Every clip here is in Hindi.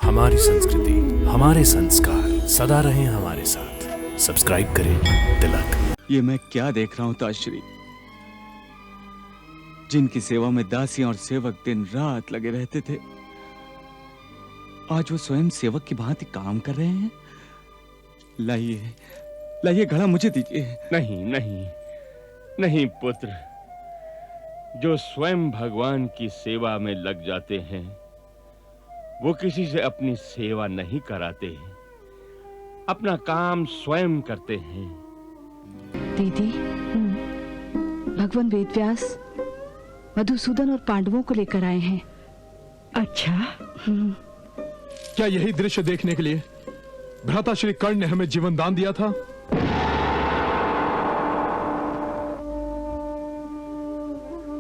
हमारी संस्कृति, हमारे संस्कार सदा रहें हमारे साथ। सब्सक्राइब करें तिलक। ये मैं क्या देख रहा हूं ताजश्री, जिनकी सेवा में दासियां और सेवक दिन रात लगे रहते थे, आज वो स्वयं सेवक की भांति काम कर रहे हैं। लाइए लाइए घड़ा मुझे दीजिए। नहीं नहीं नहीं पुत्र, जो स्वयं भगवान की सेवा में लग जाते हैं वो किसी से अपनी सेवा नहीं कराते, अपना काम स्वयं करते हैं। दीदी, भगवान वेदव्यास मधुसूदन और पांडवों को लेकर आए हैं। अच्छा, क्या यही दृश्य देखने के लिए भ्राता श्री कर्ण ने हमें जीवन दान दिया था?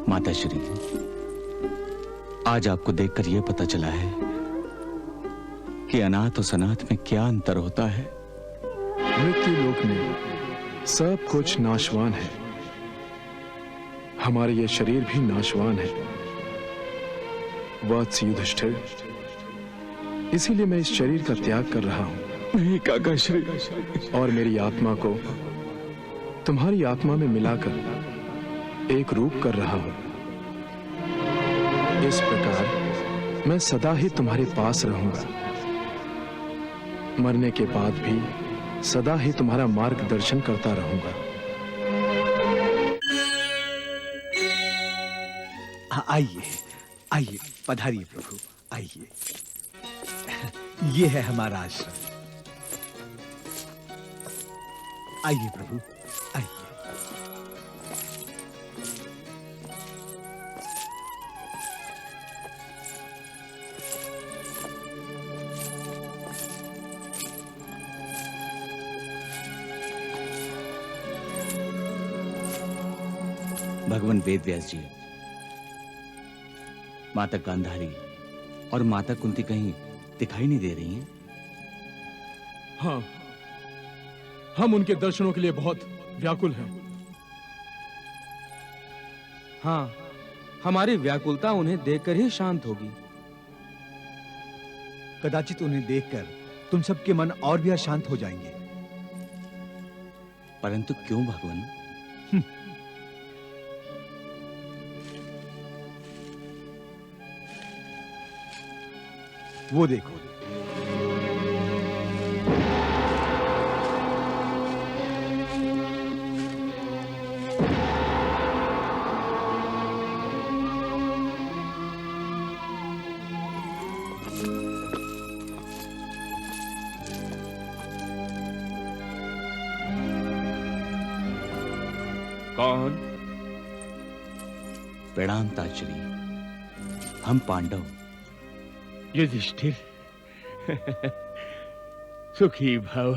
माताश्री, आज आपको देखकर यह पता चला है कि अनाथ और सनाथ में क्या अंतर होता है। मृत्यु लोक में सब कुछ नाशवान है, हमारे ये शरीर भी नाशवान है। वत्स युधिष्ठिर, इसीलिए मैं इस शरीर का त्याग कर रहा हूं। नहीं काकाश्री, और मेरी आत्मा को तुम्हारी आत्मा में मिलाकर एक रूप कर रहा हूं। इस प्रकार मैं सदा ही तुम्हारे पास रहूंगा। मरने के बाद भी सदा ही तुम्हारा मार्गदर्शन करता रहूंगा। आइए आइए, पधारिए प्रभु, आइए। ये है हमारा आश्रम। आइए प्रभु, आइए। भगवान वेदव्यास जी, माता गांधारी और माता कुंती कहीं दिखाई नहीं दे रही हैं? हाँ, हम उनके दर्शनों के लिए बहुत व्याकुल हैं। हाँ, हमारी व्याकुलता उन्हें देखकर ही शांत होगी। कदाचित उन्हें देखकर तुम सबके मन और भी अशांत हो जाएंगे। परंतु क्यों भगवान? वो देखो, कौन? प्रणाम ताजश्री, हम पांडव। युधिष्ठिर, सुखी भव,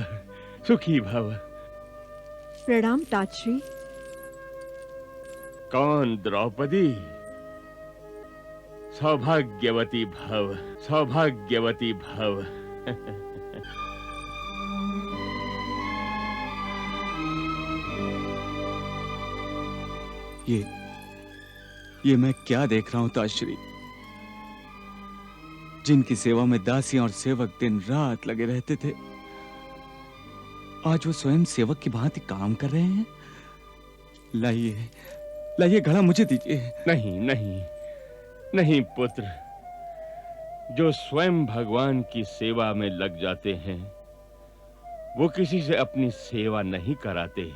सुखी भव। प्रणाम ताजश्री। कौन द्रौपदी? सौभाग्यवती भव, सौभाग्यवती भव। ये मैं क्या देख रहा हूं ताजश्री, जिनकी सेवा में दासियां और सेवक दिन रात लगे रहते थे, आज वो स्वयं सेवक की भांति काम कर रहे हैं। लाइए लाइए घड़ा मुझे दीजिए। नहीं नहीं नहीं पुत्र, जो स्वयं भगवान की सेवा में लग जाते हैं वो किसी से अपनी सेवा नहीं कराते,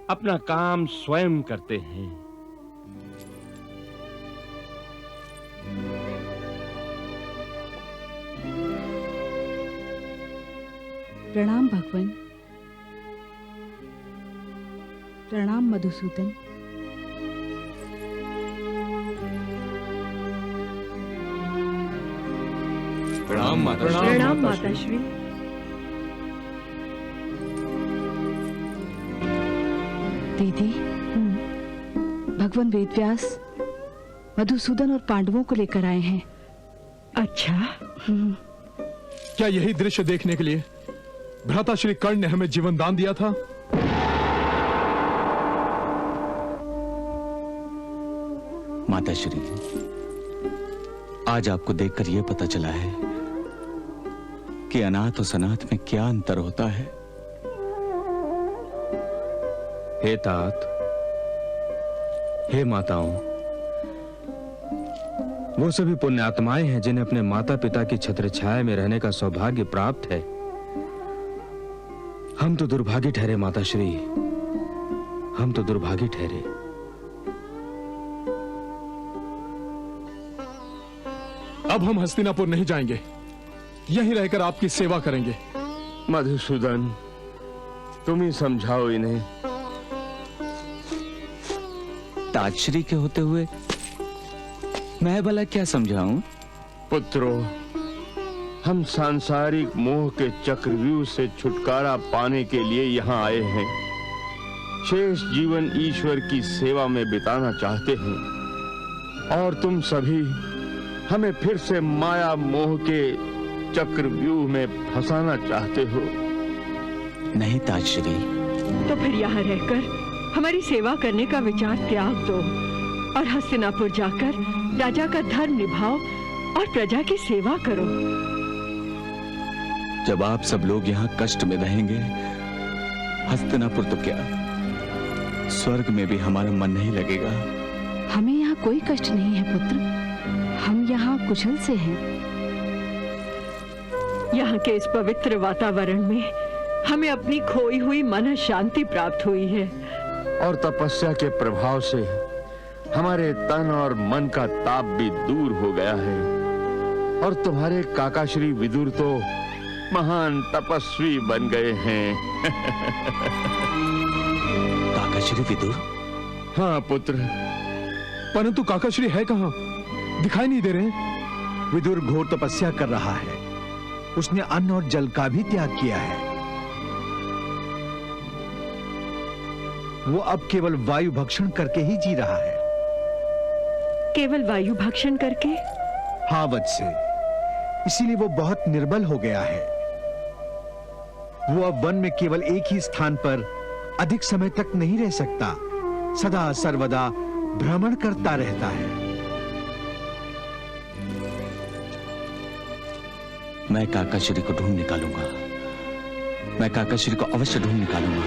अपना काम स्वयं करते हैं। प्रणाम भगवान। प्रणाम मधुसूदन। प्रणाम माता। प्रणाम माताश्री। दीदी, भगवान वेदव्यास मधुसूदन और पांडवों को लेकर आए हैं। अच्छा, क्या यही दृश्य देखने के लिए भ्राता श्री कर्ण ने हमें जीवन दान दिया था? माताश्री, आज आपको देखकर यह पता चला है कि अनाथ और सनाथ में क्या अंतर होता है। हे तात, हे माताओं, वो सभी पुण्यात्माएं हैं जिन्हें अपने माता पिता की छत्र छाया में रहने का सौभाग्य प्राप्त है। हम तो दुर्भागी ठहरे माताश्री, हम तो दुर्भागी ठहरे। अब हम हस्तिनापुर नहीं जाएंगे, यहीं रहकर आपकी सेवा करेंगे। मधुसूदन, तुम ही समझाओ इन्हें। ताजश्री के होते हुए मैं भला क्या समझाऊं? पुत्रों, हम सांसारिक मोह के चक्रव्यूह से छुटकारा पाने के लिए यहाँ आए हैं। शेष जीवन ईश्वर की सेवा में बिताना चाहते हैं और तुम सभी हमें फिर से माया मोह के चक्रव्यूह में फंसाना चाहते हो। नहीं ताजश्री, तो फिर यहाँ रहकर हमारी सेवा करने का विचार त्याग दो और हस्तिनापुर जाकर राजा का धर्म निभाओ और प्रजा की सेवा करो। जब आप सब लोग यहाँ कष्ट में रहेंगे, हस्तिनापुर तो क्या, स्वर्ग में भी हमारा मन नहीं लगेगा। हमें यहाँ कोई कष्ट नहीं है पुत्र, हम यहाँ कुशल से हैं। यहाँ के इस पवित्र वातावरण में हमें अपनी खोई हुई मन शांति प्राप्त हुई है और तपस्या के प्रभाव से हमारे तन और मन का ताप भी दूर हो गया है। और तुम्हारे काका श्री विदुर तो महान तपस्वी बन गए हैं। काका श्री विदुर? हाँ पुत्र। परंतु काकाश्री है कहाँ? दिखाई नहीं दे रहे। विदुर घोर तपस्या कर रहा है, उसने अन्न और जल का भी त्याग किया है। वो अब केवल वायु भक्षण करके ही जी रहा है। केवल वायु भक्षण करके? हाँ वत्से, इसीलिए वो बहुत निर्बल हो गया है। वो अब वन में केवल एक ही स्थान पर अधिक समय तक नहीं रह सकता, सदा सर्वदा भ्रमण करता रहता है। मैं काकाश्री को ढूंढ निकालूंगा, मैं काकाश्री को अवश्य ढूंढ निकालूंगा,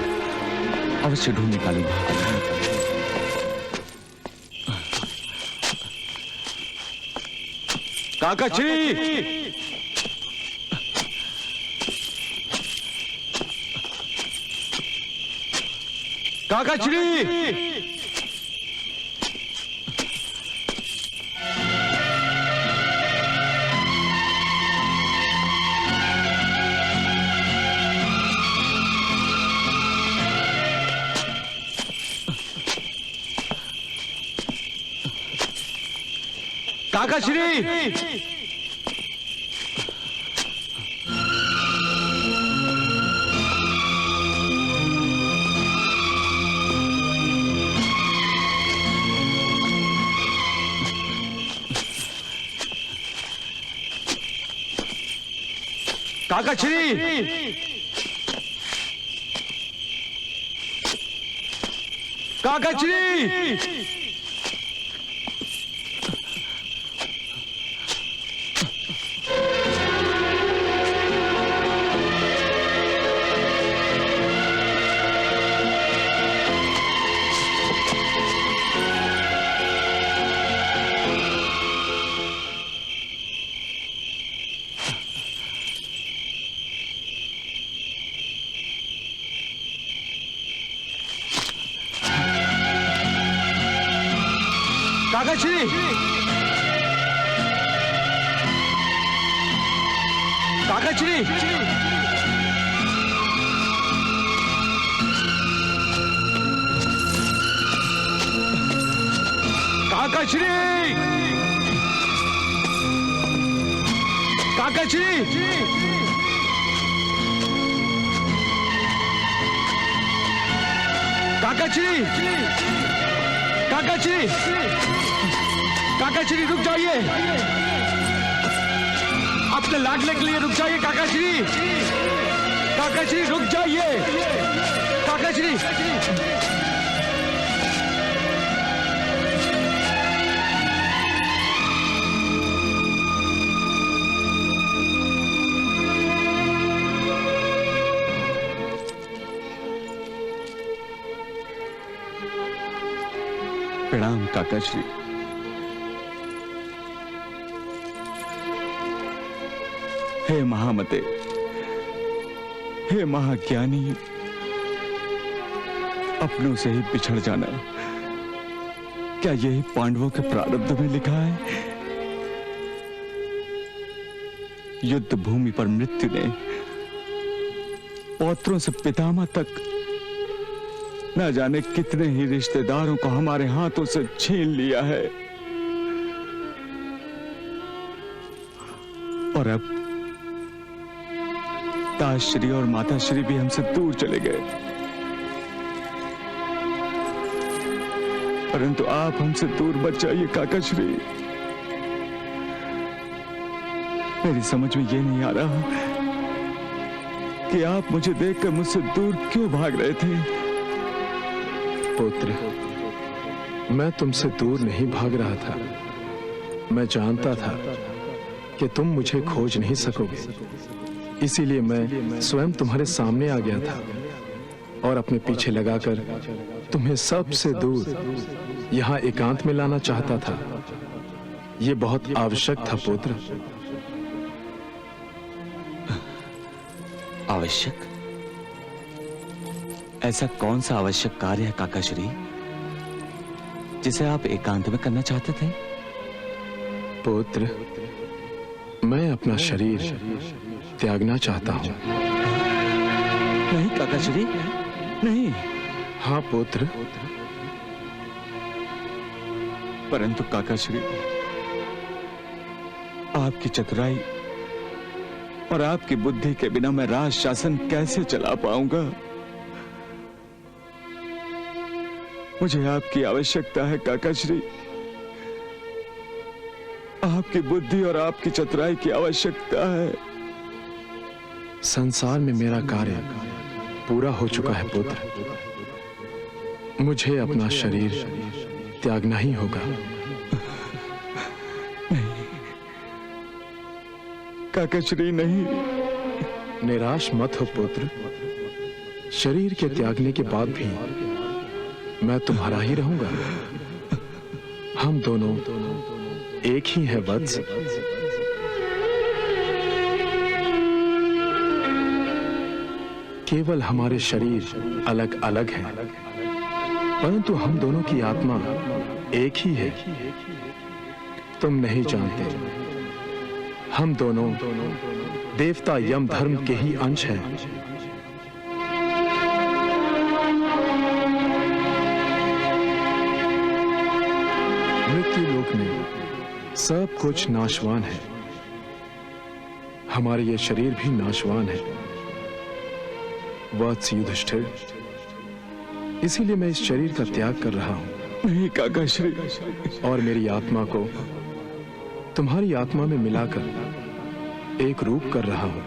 अवश्य ढूंढ निकालूंगा। काकाश्री! काकाश्री! काकाश्री! काकाश्री! काकाश्री! काकाश्री! काकाश्री! काकाश्री! काकाश्री! काकाश्री! काकाश्री! काकाश्री रुक जाइए, अपने लाडले के लिए रुक जाइए। काकाश्री! काकाश्री रुक जाइए। काकाश्री! प्रणाम काका श्री। हे महामते, हे महाज्ञानी, अपनों से ही बिछड़ जाना, क्या यही पांडवों के प्रारब्ध में लिखा है? युद्ध भूमि पर मृत्यु ने पौत्रों से पितामह तक न जाने कितने ही रिश्तेदारों को हमारे हाथों से छीन लिया है, और अब पिताश्री और माताश्री भी हमसे दूर चले गए। परंतु आप हमसे दूर मत जाइए काका श्री। मेरी समझ में ये नहीं आ रहा कि आप मुझे देखकर मुझसे दूर क्यों भाग रहे थे। पुत्र, मैं तुमसे दूर नहीं भाग रहा था। मैं जानता था कि तुम मुझे खोज नहीं सकोगे, इसीलिए मैं स्वयं तुम्हारे सामने आ गया था और अपने पीछे लगाकर तुम्हें सबसे दूर यहाँ एकांत में लाना चाहता था। यह बहुत आवश्यक था पुत्र। आवश्यक? ऐसा कौन सा आवश्यक कार्य है काका श्री जिसे आप एकांत में करना चाहते थे? पुत्र, मैं अपना शरीर त्यागना चाहता हूँ। नहीं काका श्री, नहीं। हाँ पुत्र। परंतु काका श्री, आपकी चतुराई और आपकी बुद्धि के बिना मैं राज शासन कैसे चला पाऊंगा? मुझे आपकी आवश्यकता है काका श्री। आपकी बुद्धि और आपकी चतुराई की आवश्यकता है। संसार में मेरा कार्य पूरा हो चुका है पुत्र। मुझे अपना शरीर त्यागना ही होगा। नहीं काका श्री, नहीं। निराश मत हो पुत्र। शरीर के त्यागने के बाद भी मैं तुम्हारा ही रहूंगा। हम दोनों एक ही हैं वत्स। केवल हमारे शरीर अलग अलग हैं, परंतु हम दोनों की आत्मा एक ही है। तुम नहीं जानते, हम दोनों देवता यम धर्म के ही अंश हैं। मृत्यु लोक में सब कुछ नाशवान है। हमारे ये शरीर भी नाशवान है वत्स युधिष्ठिर। इसीलिए मैं इस शरीर का त्याग कर रहा हूं। नहीं काका श्री। और मेरी आत्मा को तुम्हारी आत्मा में मिलाकर एक रूप कर रहा हूं।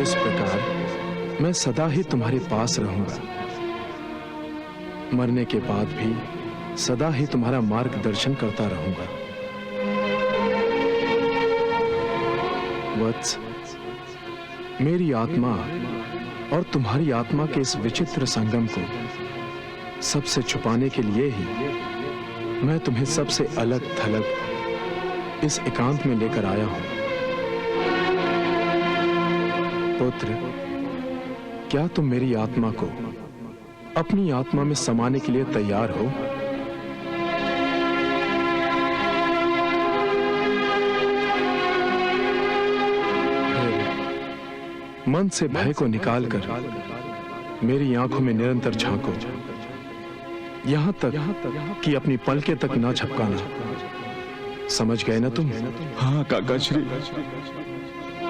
इस प्रकार मैं सदा ही तुम्हारे पास रहूंगा। मरने के बाद भी सदा ही तुम्हारा मार्गदर्शन करता रहूंगा। वत्स, मेरी आत्मा और तुम्हारी आत्मा के इस विचित्र संगम को सबसे छुपाने के लिए ही मैं तुम्हें सबसे अलग थलग इस एकांत में लेकर आया हूं। पुत्र, क्या तुम मेरी आत्मा को अपनी आत्मा में समाने के लिए तैयार हो? मन से भय को निकालकर मेरी आंखों में निरंतर झांको, यहां तक कि अपनी पलकें तक ना झपकाना। समझ गए ना तुम? हाँ काका श्री।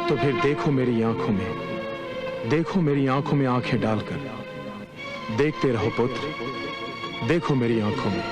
तो फिर देखो मेरी आंखों में, देखो मेरी आंखों में आंखें डालकर। देखते रहो पुत्र, देखो मेरी आंखों में।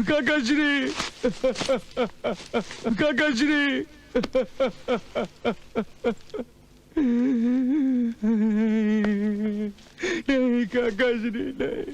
काकाश्री, काकाश्री, नहीं काकाश्री नहीं।